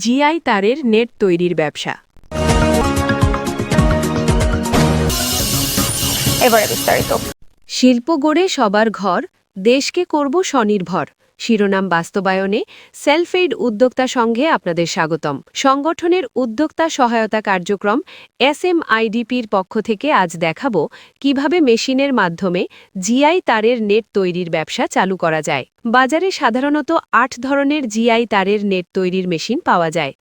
GI তারের net তৈরির ব্যবসা। এবারে বিস্তারিত। শিল্প গড়ে সবার ঘর, দেশকে করব স্বনির্ভর শিরোনাম বাস্তবায়নে সেলফ এইড উদ্যোক্তা সংঘে আপনাদের স্বাগতম। সংগঠনের উদ্যোক্তা সহায়তা কার্যক্রম SMIDPর পক্ষ থেকে আজ দেখাবো কিভাবে মেশিনের মাধ্যমে জিআই তারের নেট তৈরির ব্যবসা চালু করা যায়। বাজারে সাধারণত ৮ ধরনের জিআই তারের নেট তৈরির মেশিন পাওয়া যায়।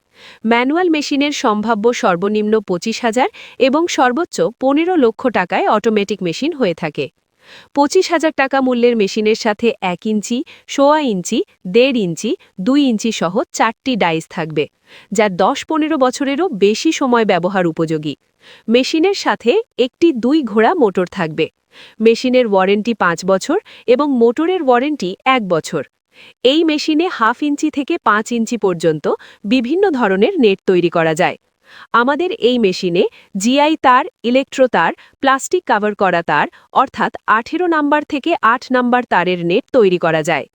ম্যানুয়াল মেশিনের সম্ভাব্য সর্বনিম্ন ২৫,০০০ এবং সর্বোচ্চ ১৫ লক্ষ টাকায় অটোমেটিক মেশিন হয়ে থাকে। ২৫,০০০ টাকা মূল্যের মেশিনের সাথে ১ ইঞ্চি, ১.৫ ইঞ্চি, ১.৫ ইঞ্চি, ২ ইঞ্চি সহ ৪টি ডাইস থাকবে, যা ১০-১৫ বছরেরও বেশি সময় ব্যবহার উপযোগী। মেশিনের সাথে একটি ২ ঘোড়া মোটর থাকবে। মেশিনের ওয়ারেন্টি ৫ বছর এবং মোটরের ওয়ারেন্টি ১ বছর। এই মেশিনে ১/২ ইঞ্চি থেকে ৫ ইঞ্চি পর্যন্ত বিভিন্ন ধরনের নেট তৈরি করা যায়। আমাদের এই মেশিনে জিআই তার, ইলেকট্রো তার, প্লাস্টিক কভার করা তার অর্থাৎ ১৮ নাম্বার থেকে ৮ নাম্বার তারের নেট তৈরি করা যায়।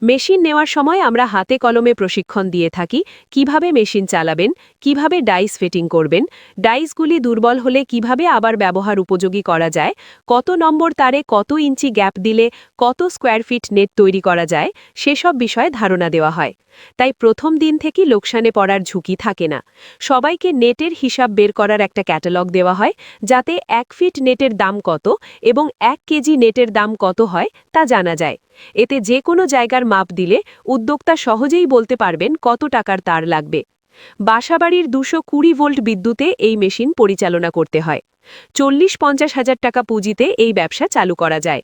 মেশিন নেওয়ার সময় আমরা হাতে কলমে প্রশিক্ষণ দিয়ে থাকি কিভাবে মেশিন চালাবেন, কিভাবে ডাইস ফিটিং করবেন, ডাইসগুলি দুর্বল হলে কিভাবে আবার ব্যবহার উপযোগী করা যায়, কত নম্বর তারে কত ইঞ্চি গ্যাপ দিলে কত স্কোয়ার ফিট নেট তৈরি করা যায়, সেসব বিষয়ে ধারণা দেওয়া হয়। তাই প্রথম দিন থেকেই লোকসানে পড়ার ঝুঁকি থাকে না। সবাইকে নেটের হিসাব বের করার একটা ক্যাটালগ দেওয়া হয়, যাতে ১ ফিট নেটের দাম কত এবং ১ কেজি নেটের দাম কত হয় তা জানা যায়। এতে যে কোনো জায়গার মাপ দিলে উদ্যোক্তা সহজেই বলতে পারবেন কত টাকার তার লাগবে। বাসাবাড়ির ২২০ ভোল্ট বিদ্যুতে এই মেশিন পরিচালনা করতে হয়। ৪০-৫০ হাজার টাকা পুঁজিতে এই ব্যবসা চালু করা যায়।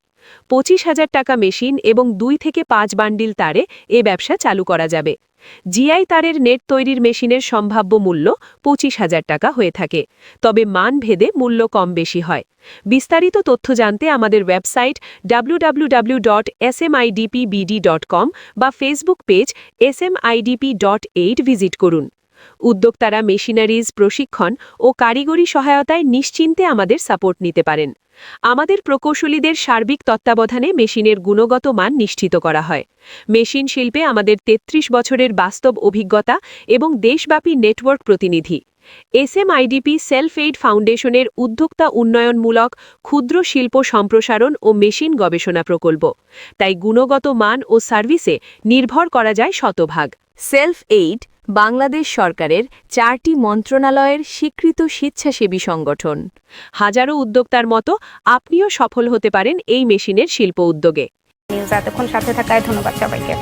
২৫,০০০ টাকা মেশিন এবং ২ থেকে ৫ বান্ডিল তারে এ ব্যবসা চালু করা যাবে। জিআই তারের নেট তৈরির মেশিনের সম্ভাব্য মূল্য ২৫,০০০ টাকা হয়ে থাকে, তবে মান ভেদে মূল্য কম বেশি হয়। বিস্তারিত তথ্য জানতে আমাদের ওয়েবসাইট www.smidpbd.com বা ফেসবুক পেজ smidp.aid ভিজিট করুন। উদ্যোক্তারা মেশিনারিজ, প্রশিক্ষণ ও কারিগরি সহায়তায় নিশ্চিন্তে আমাদের সাপোর্ট নিতে পারেন। আমাদের প্রকৌশলীদের সার্বিক তত্ত্বাবধানে মেশিনের গুণগত মান নিশ্চিত করা হয়। মেশিন শিল্পে আমাদের ৩৩ বছরের বাস্তব অভিজ্ঞতা এবং দেশব্যাপী নেটওয়ার্ক প্রতিনিধি। SMIDP সেলফ এইড ফাউন্ডেশনের উদ্যোক্তা উন্নয়নমূলক ক্ষুদ্র শিল্প সম্প্রসারণ ও মেশিন গবেষণা প্রকল্প। তাই গুণগত মান ও সার্ভিসে নির্ভর করা যায় শতভাগ। সেলফ এইড বাংলাদেশ সরকারের 4টি মন্ত্রণালয়ের স্বীকৃত স্বেচ্ছাসেবী সংগঠন। হাজারো উদ্যোক্তার মতো আপনিও সফল হতে পারেন এই মেশিনের শিল্প উদ্যোগে। নিউজ এতক্ষণ সাথে থাকায় ধন্যবাদ সবাইকে।